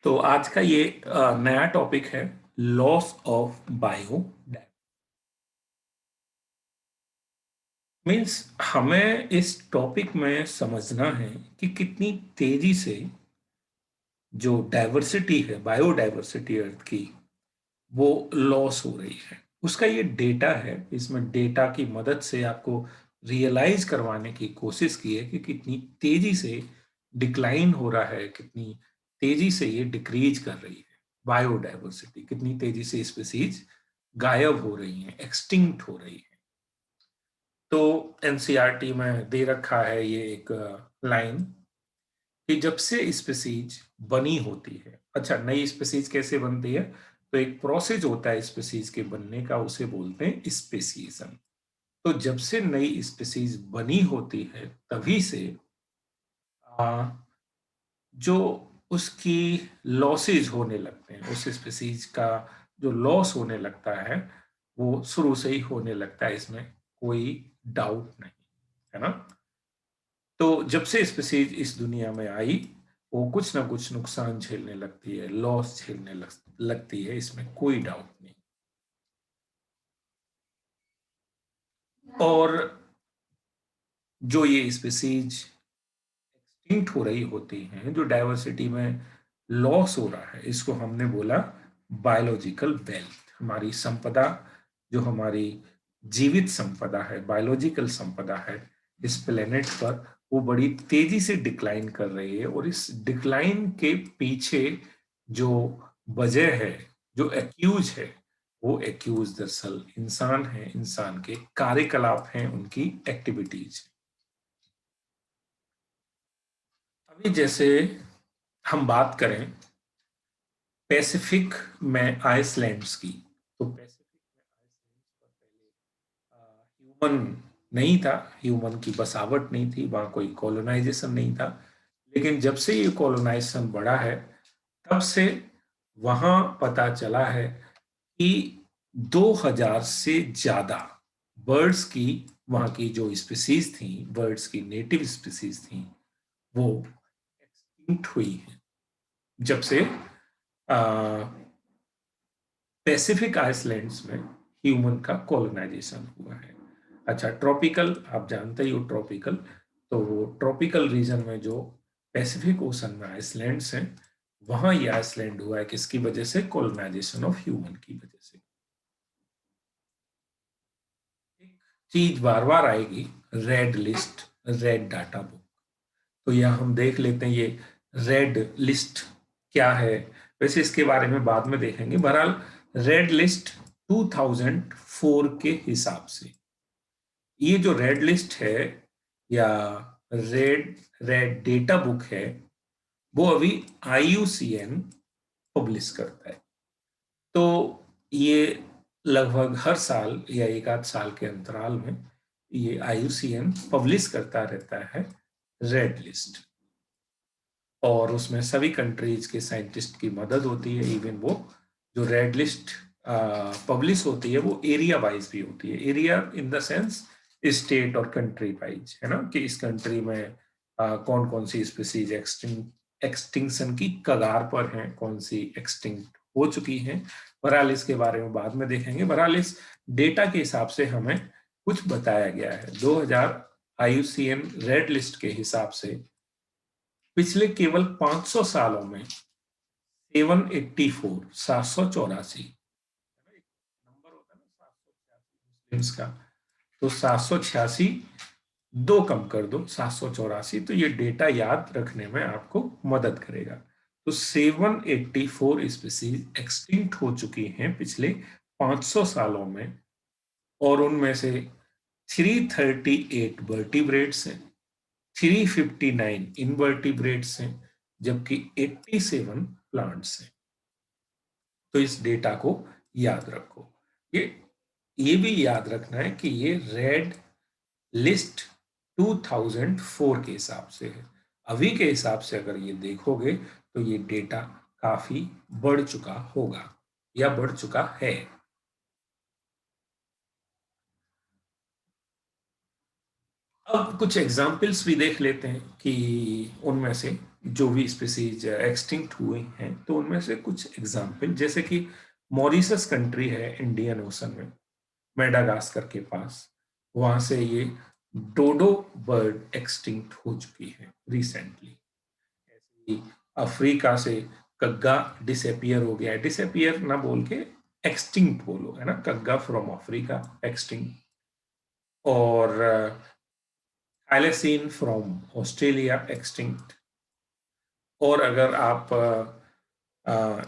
तो आज का ये नया टॉपिक है लॉस ऑफ बायो मीन्स हमें इस टॉपिक में समझना है कि कितनी तेजी से जो डाइवर्सिटी है बायोडाइवर्सिटी अर्थ की वो लॉस हो रही है। उसका ये डेटा है, इसमें डेटा की मदद से आपको रियलाइज करवाने की कोशिश की है कि कितनी तेजी से डिक्लाइन हो रहा है, कितनी तेजी से ये डिक्रीज कर रही है बायोडाइवर्सिटी, कितनी तेजी से स्पीसीज गायब हो रही हैं, एक्सटिंक्ट हो रही है। तो एनसीईआरटी में दे रखा है ये एक लाइन कि जब से स्पीसीज बनी होती है, अच्छा नई स्पीसीज कैसे बनती है, तो एक प्रोसेस होता है स्पीसीज के बनने का, उसे बोलते हैं स्पेसिएशन। तो जब से नई स्पीसीज बनी होती है तभी से आ, जो उसकी लॉसेज होने लगते हैं, उस स्पीसीज का जो लॉस होने लगता है वो शुरू से ही होने लगता है, इसमें कोई डाउट नहीं है ना। तो जब से स्पीसीज इस दुनिया में आई वो कुछ ना कुछ नुकसान झेलने लगती है, लॉस झेलने लगती है, इसमें कोई डाउट नहीं। और जो ये स्पीसीज एक्सटिंक्ट हो रही होती हैं, जो डाइवर्सिटी में लॉस हो रहा है, इसको हमने बोला बायोलॉजिकल वेल्थ। हमारी संपदा, जो हमारी जीवित संपदा है, बायोलॉजिकल संपदा है इस प्लेनेट पर, वो बड़ी तेजी से डिक्लाइन कर रही है। और इस डिक्लाइन के पीछे जो वजह है, जो एक्यूज है, वो एक्यूज दरअसल इंसान है, इंसान के कार्यकलाप हैं, उनकी एक्टिविटीज। अभी जैसे हम बात करें पैसिफिक में आइसलैंड्स की, तो पैसिफिक में आइसलैंड्स पर पहले ह्यूमन नहीं था, ह्यूमन की बसावट नहीं थी, वहां कोई कॉलोनाइजेशन नहीं था। लेकिन जब से ये कॉलोनाइजेशन बढ़ा है तब से वहां पता चला है कि 2000 से ज्यादा बर्ड्स की, वहां की जो स्पीसीज थी, बर्ड्स की नेटिव स्पीसीज थी, वो एक्सटिंक्ट हुई है जब से पैसिफिक आइसलैंड्स में ह्यूमन का कॉलोनाइजेशन हुआ है। अच्छा, ट्रॉपिकल आप जानते ही हो, ट्रॉपिकल, तो वो ट्रॉपिकल रीजन में जो पैसिफिक ओशन में आइसलैंड्स हैं, वहां ये आइसलैंड हुआ है किसकी वजह से, कॉलोनाइजेशन ऑफ ह्यूमन की वजह से। एक चीज बार बार आएगी, red list, red data book. तो यह हम देख लेते हैं ये रेड लिस्ट क्या है। वैसे इसके बारे में बाद में देखेंगे। बहरहाल रेड लिस्ट 2004 के हिसाब से, ये जो रेड लिस्ट है या रेड रेड डेटा बुक है, वो अभी आईयूसीएन पब्लिश करता है। तो ये लगभग हर साल या एक आध साल के अंतराल में ये आईयूसीएन पब्लिश करता रहता है रेड लिस्ट। और उसमें सभी कंट्रीज के साइंटिस्ट की मदद होती है। इवन वो जो रेड लिस्ट पब्लिश होती है वो एरिया वाइज भी होती है, area in the sense state और कंट्री वाइज, है ना, कि इस कंट्री में कौन कौन सी स्पीसीज एक्सटिंक्शन की कगार पर हैं, कौन सी एक्सटिंक्ट हो चुकी हैं। बहरहाल इसके बारे में बाद में देखेंगे। बहरहाल इस डेटा के हिसाब से हमें कुछ बताया गया है। 2000 आईयूसीएन रेड लिस्ट के हिसाब से पिछले केवल 500 सालों में 784, 784 नंबर होता है ना, 786 मुस्लिम्स का, तो 786 दो कम कर दो 784, तो ये डेटा याद रखने में आपको मदद करेगा। तो 784 स्पीसीज एक्सटिंक्ट हो चुकी हैं पिछले 500 सालों में, और उनमें से 338 वर्टिब्रेट्स हैं, 359 इनवर्टिब्रेट्स हैं, जबकि 87 प्लांट्स हैं। तो इस डेटा को याद रखो। ये ये भी याद रखना है कि ये रेड लिस्ट 2004 के हिसाब से है। अभी के हिसाब से अगर ये देखोगे तो ये डेटा काफी बढ़ चुका होगा या बढ़ चुका है। अब कुछ एग्जाम्पल्स भी देख लेते हैं कि उनमें से जो भी स्पीसीज एक्सटिंक्ट हुए हैं, तो उनमें से कुछ एग्जाम्पल, जैसे कि मॉरिशस कंट्री है इंडियन ओशन में, मेडागास्कर के पास, वहां से ये डोडो बर्ड एक्सटिंक्ट हो चुकी है रिसेंटली। अफ्रीका से कग्गा डिसअपियर हो गया है, डिसअपियर ना बोल के एक्सटिंक्ट बोलो, है ना, कग्गा फ्रॉम अफ्रीका एक्सटिंक्ट। और थैलेसीन फ्रॉम ऑस्ट्रेलिया एक्सटिंक्ट। और अगर आप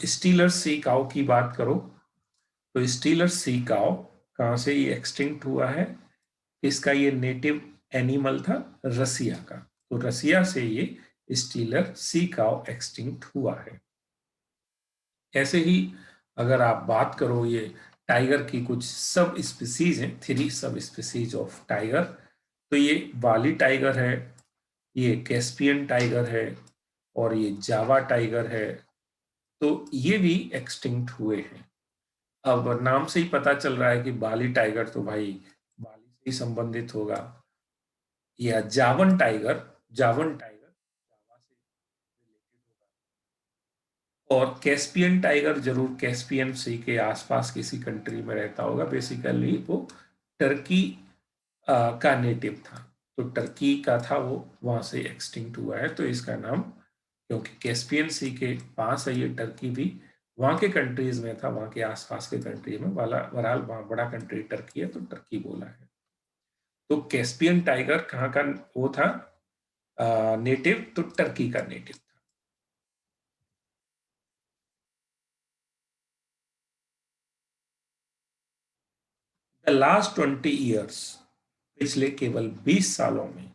स्टीलर सी काउ की बात करो, तो स्टीलर सी काउ कहाँ से ये एक्सटिंक्ट हुआ है? इसका ये नेटिव एनिमल था रसिया का, तो रसिया से ये स्टीलर सी काउ एक्सटिंक्ट हुआ है। ऐसे ही अगर आप बात करो ये टाइगर की, कुछ सब स्पीसीज हैं, 3 सब स्पीसीज ऑफ टाइगर। तो ये बाली टाइगर है, ये कैस्पियन टाइगर है, और ये जावा टाइगर है। तो ये भी एक्सटिंक्ट हुए हैं। अब नाम से ही पता चल रहा है कि बाली टाइगर तो भाई बाली से ही संबंधित होगा, या जावन टाइगर, जावन टाइगर जावा से रिलेटेड होगा। और कैस्पियन टाइगर जरूर कैस्पियन सी के आसपास किसी कंट्री में रहता होगा। बेसिकली वो टर्की का नेटिव था, तो टर्की का था वो, वहां से एक्सटिंक्ट हुआ है। तो इसका नाम, क्योंकि कैस्पियन सी के पास है ये टर्की भी, वहां के कंट्रीज में था, वहां के आसपास के कंट्री में वाला, बहरहाल वहां बड़ा कंट्री टर्की है, तो टर्की बोला है। तो कैस्पियन टाइगर कहाँ का वो था नेटिव? तो टर्की का नेटिव था। द लास्ट 20 ईयर्स, पिछले केवल 20 सालों में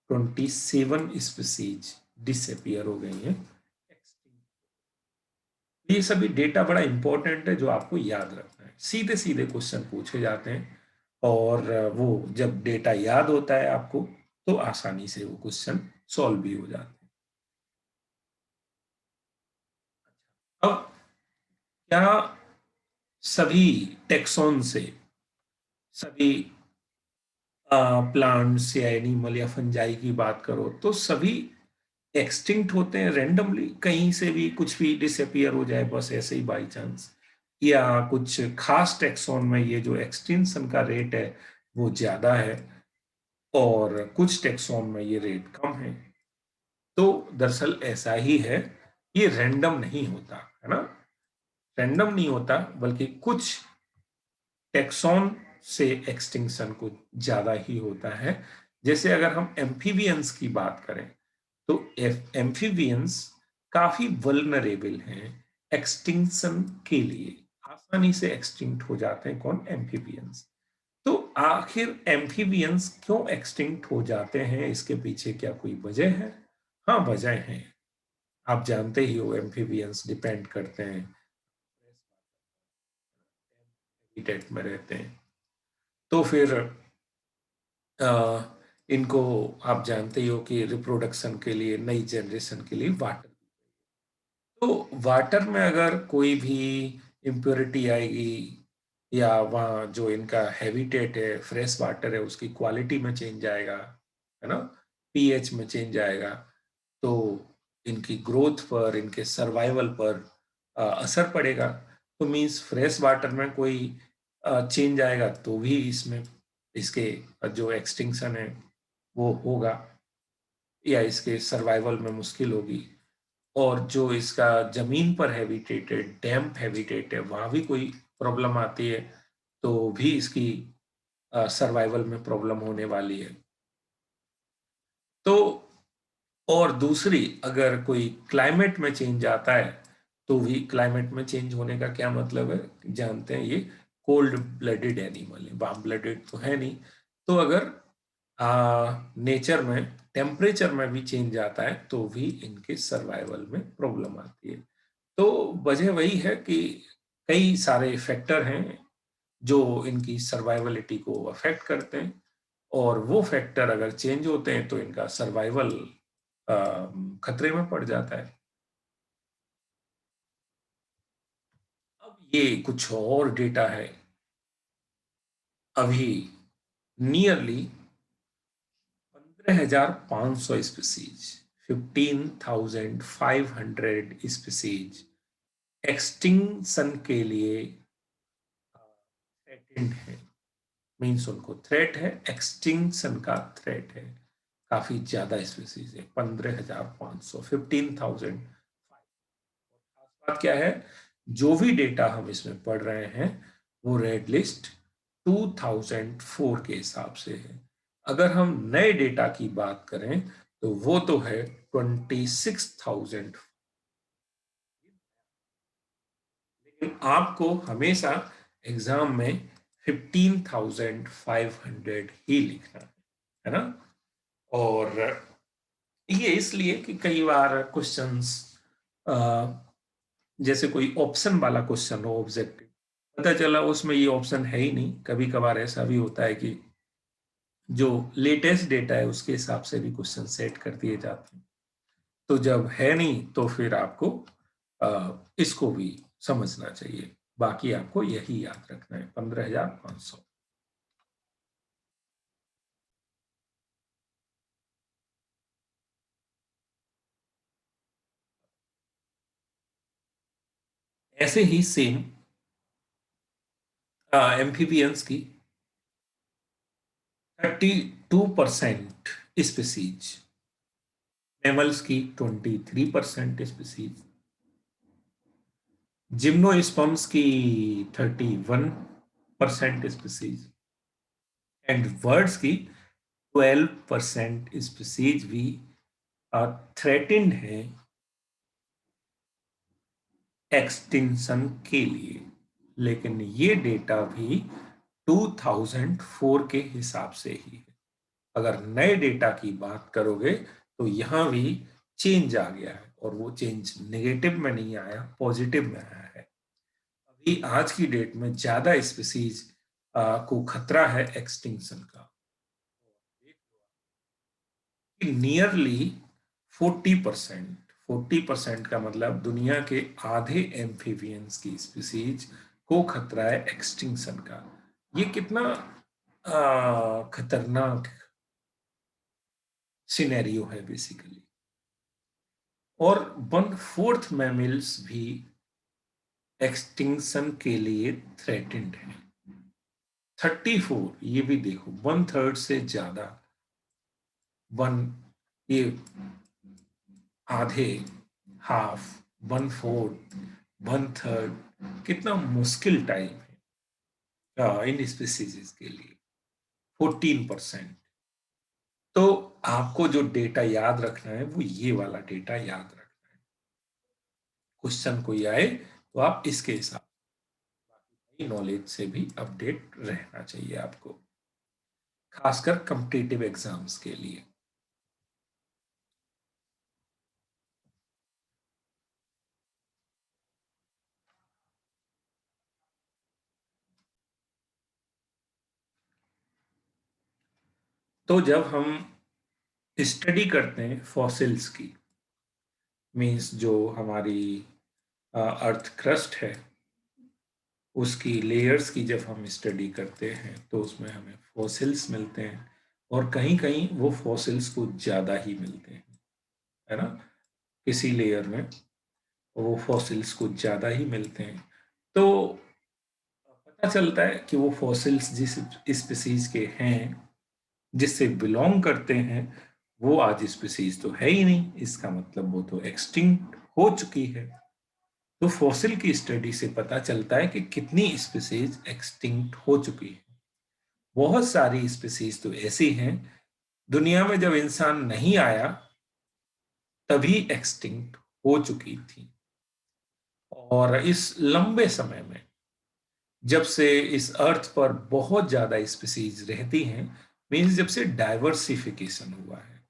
27 स्पीसीज डिसअपियर हो गई हैं। ये सभी डेटा बड़ा इंपॉर्टेंट है जो आपको याद रखना है, सीधे सीधे क्वेश्चन पूछे जाते हैं। और वो जब डेटा याद होता है आपको, तो आसानी से वो क्वेश्चन सॉल्व भी हो जाते हैं। अब क्या सभी टेक्सॉन से सभी प्लांट्स या एनिमल या फंजाई की बात करो, तो सभी एक्सटिंक्ट होते हैं रेंडमली, कहीं से भी कुछ भी डिसअपियर हो जाए बस ऐसे ही बाई चांस? या कुछ खास टेक्सोन में ये जो एक्सटिंक्शन का रेट है वो ज्यादा है, और कुछ टेक्सोन में ये रेट कम है? तो दरअसल ऐसा ही है, ये रैंडम नहीं होता, है ना, रैंडम नहीं होता, बल्कि कुछ टेक्सोन से एक्सटिंक्शन कुछ ज्यादा ही होता है। जैसे अगर हम एम्फीबियंस की बात करें, तो एम्फीबियंस काफी वल्नरेबल हैं एक्सटिंक्शन के लिए, आसानी से एक्सटिंक्ट हो जाते हैं। कौन? एम्फीबियंस। तो आखिर एम्फीबियंस क्यों एक्सटिंक्ट हो जाते हैं, इसके पीछे क्या कोई वजह है? हाँ, वजह है। आप जानते ही हो एम्फीबियंस डिपेंड करते हैं, हैबिटेट में रहते हैं। तो फिर अ, इनको आप जानते ही हो कि रिप्रोडक्शन के लिए, नई जनरेशन के लिए वाटर, तो वाटर में अगर कोई भी इम्प्योरिटी आएगी, या वहाँ जो इनका हैबिटेट है, फ्रेश वाटर है, उसकी क्वालिटी में चेंज आएगा, है ना, पीएच में चेंज आएगा, तो इनकी ग्रोथ पर, इनके सर्वाइवल पर असर पड़ेगा। तो मीन्स फ्रेश वाटर में कोई चेंज आएगा तो भी इसमें, इसके जो एक्सटिंक्शन है वो होगा, या इसके सर्वाइवल में मुश्किल होगी। और जो इसका जमीन पर हैबिटेट है, डैम्प हैबिटेट है, वहां भी कोई प्रॉब्लम आती है, तो भी इसकी सर्वाइवल में प्रॉब्लम होने वाली है। तो और दूसरी, अगर कोई क्लाइमेट में चेंज आता है, तो भी क्लाइमेट में चेंज होने का क्या मतलब है जानते हैं? ये कोल्ड ब्लडेड एनिमल है, वार्म ब्लडेड तो है नहीं। तो अगर नेचर में टेम्परेचर में भी चेंज आता है, तो भी इनके सर्वाइवल में प्रॉब्लम आती है। तो वजह वही है कि कई सारे फैक्टर हैं जो इनकी सर्वाइवलिटी को अफेक्ट करते हैं, और वो फैक्टर अगर चेंज होते हैं तो इनका सर्वाइवल खतरे में पड़ जाता है। अब ये कुछ और डेटा है। अभी नियरली 15,500 स्पीसीज 15,500 स्पीसीज एक्सटिंक्शन के लिए थ्रेटेंड है, मीन्स उनको थ्रेट है, एक्सटिंक्शन का थ्रेट है। काफी ज्यादा स्पीसीज है, 15,500, 15,000। बात क्या है, जो भी डेटा हम इसमें पढ़ रहे हैं वो रेड लिस्ट 2004 के हिसाब से है। अगर हम नए डेटा की बात करें तो वो तो है 26,000। लेकिन आपको हमेशा एग्जाम में 15,500 ही लिखना है ना। और ये इसलिए कि कई बार क्वेश्चंस जैसे कोई ऑप्शन वाला क्वेश्चन हो ऑब्जेक्टिव, पता चला उसमें ये ऑप्शन है ही नहीं। कभी कभार ऐसा भी होता है कि जो लेटेस्ट डेटा है उसके हिसाब से भी क्वेश्चन सेट कर दिए जाते हैं। तो जब है नहीं तो फिर आपको इसको भी समझना चाहिए। बाकी आपको यही याद रखना है, 15,500। ऐसे ही सेम एम्फीबियंस की 32% स्पीसीज, मैमल्स की 23% स्पीसीज, जिम्नोस्पर्म्स की 31% स्पीसीज एंड बर्ड्स की 12% स्पीसीज भी थ्रेटेंड है एक्सटिंक्शन के लिए। लेकिन ये डेटा भी 2004 के हिसाब से ही है। अगर नए डेटा की बात करोगे तो यहां भी चेंज आ गया है, और वो चेंज नेगेटिव में नहीं आया, पॉजिटिव में आया है। अभी आज की डेट में ज्यादा स्पीसीज को खतरा है एक्सटिंक्शन का। नियरली 40%, 40% का मतलब दुनिया के आधे एम्फीबियंस की स्पीसीज को खतरा है एक्सटिंक्शन का। ये कितना खतरनाक सिनेरियो है बेसिकली। और 1/4 मैमल्स भी एक्सटिंक्शन के लिए थ्रेटेंड है। 34, ये भी देखो, 1/3 से ज्यादा, वन, ये आधे, हाफ, 1/4, 1/3, कितना मुश्किल टाइम है इन स्पीसीज के लिए। 14%। तो आपको जो डेटा याद रखना है वो ये वाला डेटा याद रखना है। क्वेश्चन कोई आए तो आप इसके हिसाब से, नॉलेज से भी अपडेट रहना चाहिए आपको, खासकर कॉम्पिटिटिव एग्जाम्स के लिए। तो जब हम स्टडी करते हैं फॉसिल्स की, मीन्स जो हमारी अर्थ क्रस्ट है उसकी लेयर्स की जब हम स्टडी करते हैं तो उसमें हमें फॉसिल्स मिलते हैं, और कहीं कहीं वो फॉसिल्स कुछ ज़्यादा ही मिलते हैं, है ना। किसी लेयर में वो फॉसिल्स कुछ ज़्यादा ही मिलते हैं। तो पता चलता है कि वो फॉसिल्स जिस स्पीसीज के हैं, जिससे बिलोंग करते हैं, वो आज स्पीसीज तो है ही नहीं, इसका मतलब वो तो एक्सटिंक्ट हो चुकी है। तो फॉसिल की स्टडी से पता चलता है कि कितनी स्पीसीज एक्सटिंक्ट हो चुकी है। बहुत सारी स्पीसीज तो ऐसी हैं दुनिया में जब इंसान नहीं आया तभी एक्सटिंक्ट हो चुकी थी। और इस लंबे समय में जब से इस अर्थ पर बहुत ज्यादा स्पीसीज रहती हैं, मीन्स जब से डाइवर्सिफिकेशन हुआ है,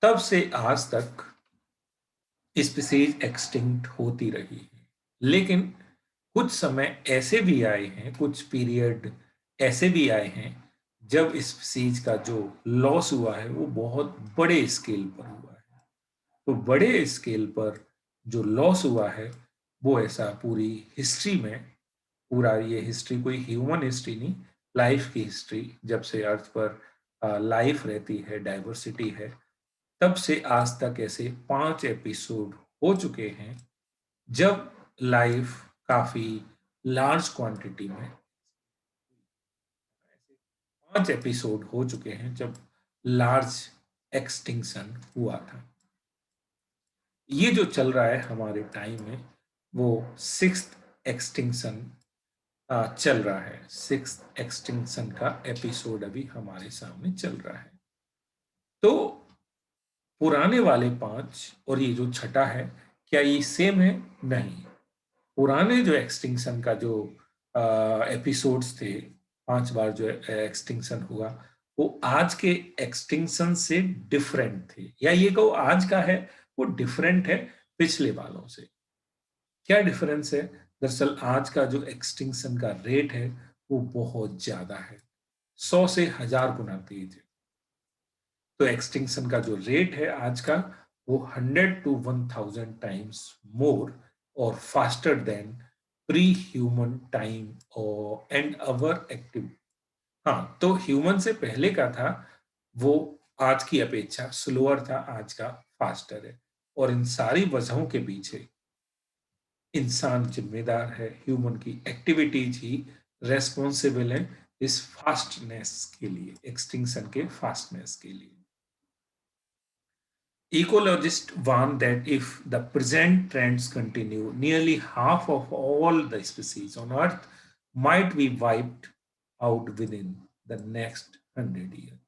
तब से आज तक स्पीसीज एक्सटिंक्ट होती रही है। लेकिन कुछ समय ऐसे भी आए हैं, कुछ पीरियड ऐसे भी आए हैं जब स्पीसीज का जो लॉस हुआ है वो बहुत बड़े स्केल पर हुआ है। तो बड़े स्केल पर जो लॉस हुआ है वो ऐसा पूरी हिस्ट्री में, पूरा ये हिस्ट्री कोई ह्यूमन हिस्ट्री नहीं, लाइफ की हिस्ट्री, जब से अर्थ पर लाइफ रहती है, डाइवर्सिटी है, तब से आज तक ऐसे 5 एपिसोड हो चुके हैं जब लाइफ काफी लार्ज क्वांटिटी में, 5 एपिसोड हो चुके हैं जब लार्ज एक्सटिंक्शन हुआ था। ये जो चल रहा है हमारे टाइम में वो सिक्स्थ एक्सटिंक्शन चल रहा है। सिक्स्थ एक्सटिंक्शन का एपिसोड अभी हमारे सामने चल रहा है। तो पुराने वाले 5 और ये जो छठा है, क्या ये सेम है? नहीं। पुराने जो एक्सटिंक्शन का जो एपिसोड्स थे, 5 बार जो एक्सटिंक्शन हुआ, वो आज के एक्सटिंक्शन से डिफरेंट थे, या ये कहो आज का है वो डिफरेंट है पिछले वालों से। क्या डिफरेंस है? दरअसल आज का जो एक्सटिंक्शन का रेट है वो बहुत ज्यादा है, 100 से 1000 गुना तेज है। तो एक्सटिंक्शन का जो रेट है आज का, वो 100 to 1000 टाइम्स मोर और faster than pre human time और एंड अवर एक्टिव। हाँ, तो ह्यूमन से पहले का था वो आज की अपेक्षा स्लोअर था, आज का फास्टर है। और इन सारी वजहों के पीछे इंसान जिम्मेदार है। ह्यूमन की एक्टिविटीज ही रेस्पॉन्सिबल है इस फास्टनेस के लिए, एक्सटिंक्शन के फास्टनेस के लिए। Ecologists warn that if the present trends continue, nearly half of all the species on Earth might be wiped out within the next 100 years.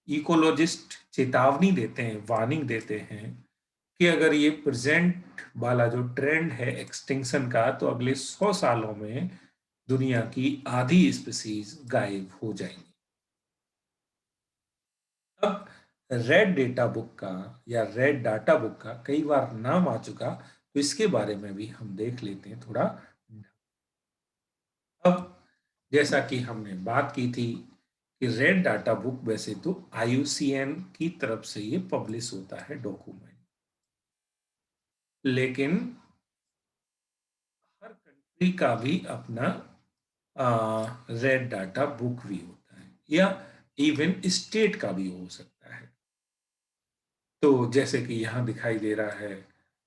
Ecologist चेतावनी देते हैं, वार्निंग देते हैं कि अगर ये प्रेजेंट वाला जो ट्रेंड है एक्सटिंक्शन का, तो अगले 100 सालों में दुनिया की आधी स्पीसीज गायब हो जाएंगी। अब रेड डेटा बुक का या रेड डाटा बुक का कई बार नाम आ चुका, तो इसके बारे में भी हम देख लेते हैं थोड़ा। अब जैसा कि हमने बात की थी कि रेड डाटा बुक वैसे तो IUCN की तरफ से ये पब्लिश होता है डॉक्यूमेंट, लेकिन हर कंट्री का भी अपना रेड डाटा बुक भी होता है, या इवन स्टेट का भी हो सकता है। तो जैसे कि यहाँ दिखाई दे रहा है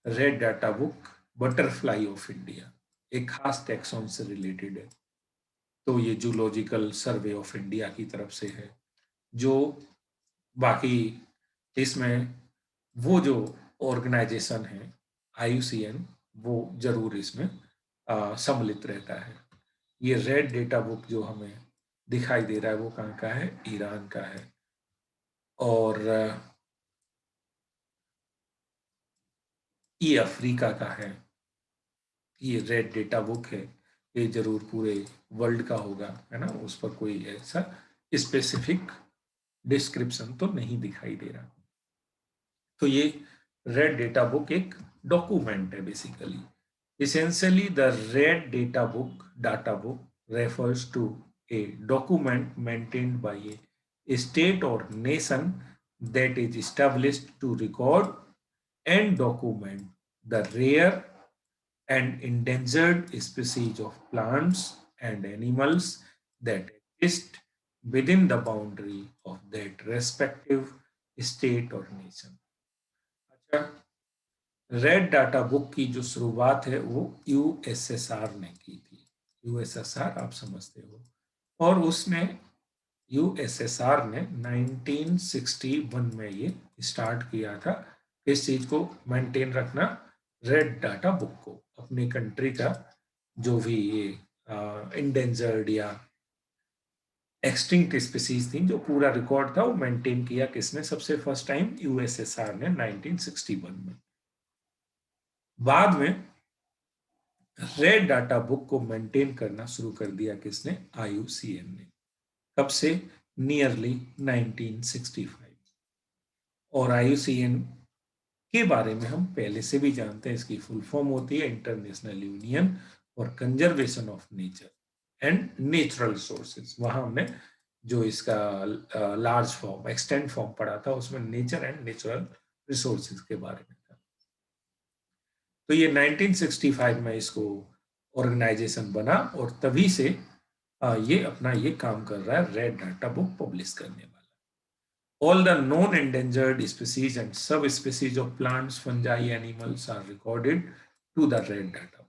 red data book butterfly of India, एक खास टैक्सॉन से रिलेटेड है। तो ये जूलॉजिकल सर्वे ऑफ इंडिया की तरफ से है। जो बाकी इसमें वो जो ऑर्गेनाइजेशन है IUCN, वो जरूर इसमें सम्मिलित रहता है। ये रेड डेटा बुक जो हमें दिखाई दे रहा है वो कहाँ का है? ईरान का है। और ये अफ्रीका का है। ये रेड डेटा बुक है, ये जरूर पूरे वर्ल्ड का होगा, है ना? उस पर कोई ऐसा स्पेसिफिक डिस्क्रिप्शन तो नहीं दिखाई दे रहा। तो ये रेड डेटा बुक एक डॉक्यूमेंट है basically. Essentially, the red data book refers to a document maintained by a state or nation that is established to record and document the rare and endangered species of plants and animals that exist within the boundary of that respective state or nation. अच्छा, red data book की जो शुरुआत है वो USSR ने की थी। USSR आप समझते हो। और उसने USSR ने 1961 में ये स्टार्ट किया था, इस चीज को मेंटेन रखना, रेड डाटा बुक को, अपनी कंट्री का जो भी ये इंडेंजर्ड या एक्सटिंक्ट स्पीसीज थी, जो पूरा रिकॉर्ड था वो मेंटेन किया किसने सबसे फर्स्ट टाइम? USSR ने 1961 में। बाद में रेड डाटा बुक को मेंटेन करना शुरू कर दिया किसने? IUCN ने। कब से? नियरली 1965। और IUCN के बारे में हम पहले से भी जानते हैं, इसकी फुल फॉर्म होती है international union for conservation of nature and natural resources. वहां हमने जो इसका लार्ज फॉर्म, एक्सटेंड फॉर्म पढ़ा था, उसमें नेचर एंड नेचुरल रिसोर्सेज के बारे में था। तो ये 1965 में इसको ऑर्गेनाइजेशन बना और तभी से ये अपना ये काम कर रहा है, रेड डाटा बुक पब्लिश करने वाला। All the known endangered species and subspecies of plants, fungi, animals are recorded to the red data.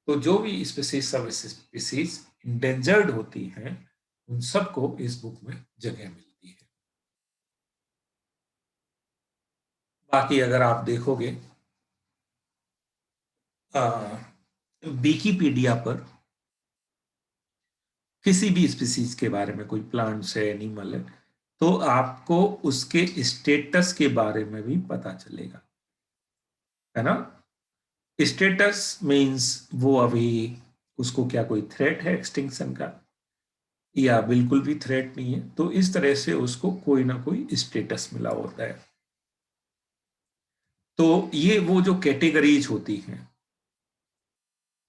तो जो भी स्पीसीज सब स्पीसीज इंडेंजर्ड होती हैं उन सबको इस बुक में जगह मिलती है। बाकी अगर आप देखोगे विकीपीडिया पर किसी भी स्पीसीज के बारे में, कोई प्लांट्स है, एनिमल है, तो आपको उसके स्टेटस के बारे में भी पता चलेगा, है ना। स्टेटस मींस वो अभी उसको क्या कोई थ्रेट है एक्सटिंक्शन का, या बिल्कुल भी थ्रेट नहीं है। तो इस तरह से उसको कोई ना कोई स्टेटस मिला होता है। तो ये वो जो कैटेगरीज होती हैं,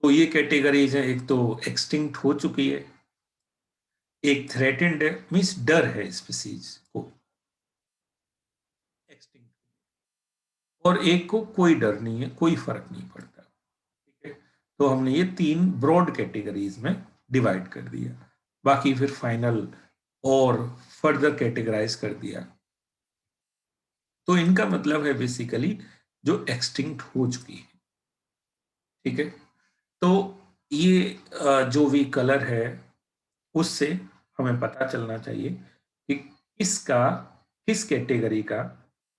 तो ये कैटेगरीज है, एक तो एक्सटिंक्ट हो चुकी है, एक थ्रेटेंड है, मीन्स डर है स्पीसीज को एक्सटिंक्ट, और एक को कोई डर नहीं है, कोई फर्क नहीं पड़ता। ठीक है, तो हमने ये तीन ब्रॉड कैटेगरीज में डिवाइड कर दिया। बाकी फिर फाइनल और फर्दर कैटेगराइज कर दिया। तो इनका मतलब है बेसिकली जो एक्सटिंक्ट हो चुकी है। ठीक है, तो ये जो भी कलर है उससे हमें पता चलना चाहिए कि किसका, किस कैटेगरी का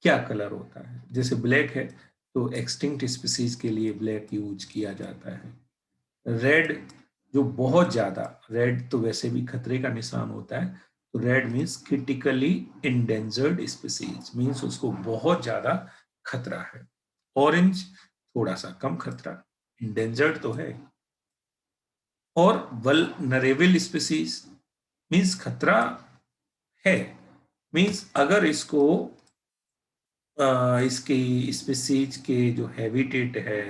क्या कलर होता है। जैसे ब्लैक है तो एक्सटिंक्ट स्पीसीज के लिए ब्लैक यूज किया जाता है। रेड, जो बहुत ज्यादा, रेड तो वैसे भी खतरे का निशान होता है, तो red means critically endangered species, means उसको बहुत ज्यादा खतरा है। ऑरेंज थोड़ा सा कम खतरा, इंडेंजर्ड तो है। और वल्नरेबल स्पीसीज मीन्स खतरा है, मीन्स अगर इसको इसकी स्पीसीज के जो हैबिटेट है,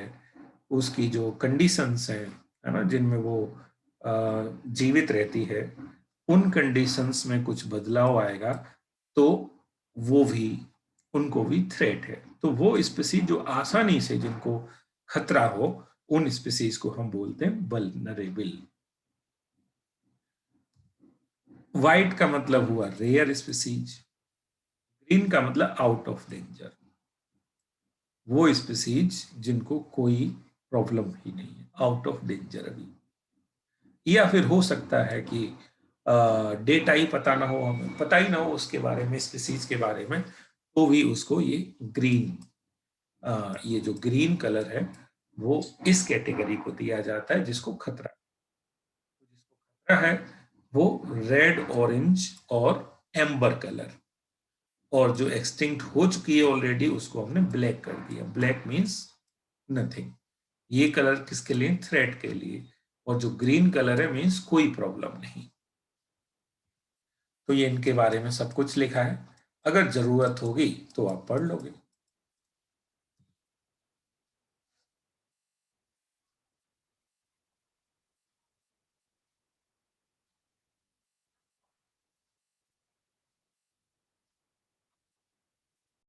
उसकी जो कंडीशंस हैं, है ना, जिनमें वो जीवित रहती है, उन कंडीशंस में कुछ बदलाव आएगा तो वो भी, उनको भी थ्रेट है। तो वो स्पीसीज जो आसानी से, जिनको खतरा हो, उन स्पीसीज को हम बोलते हैं वल्नरेबल। व्हाइट का मतलब हुआ रेयर स्पीसीज, ग्रीन का मतलब आउट ऑफ डेंजर, वो स्पीसीज जिनको कोई प्रॉब्लम ही नहीं है, आउट ऑफ डेंजर अभी। या फिर हो सकता है कि डेटा ही पता ना हो, हमें पता ही ना हो उसके बारे में, स्पीसीज के बारे में, तो भी उसको ये ग्रीन, ये जो ग्रीन कलर है वो इस कैटेगरी को दिया जाता है जिसको खतरा, जिसको खतरा है वो रेड, ऑरेंज और एम्बर कलर। और जो एक्सटिंक्ट हो चुकी है ऑलरेडी उसको हमने ब्लैक कर दिया। Black means nothing. ये कलर किसके लिए? थ्रेड के लिए। और जो ग्रीन कलर है मीन्स कोई प्रॉब्लम नहीं। तो ये इनके बारे में सब कुछ लिखा है, अगर जरूरत होगी तो आप पढ़ लोगे।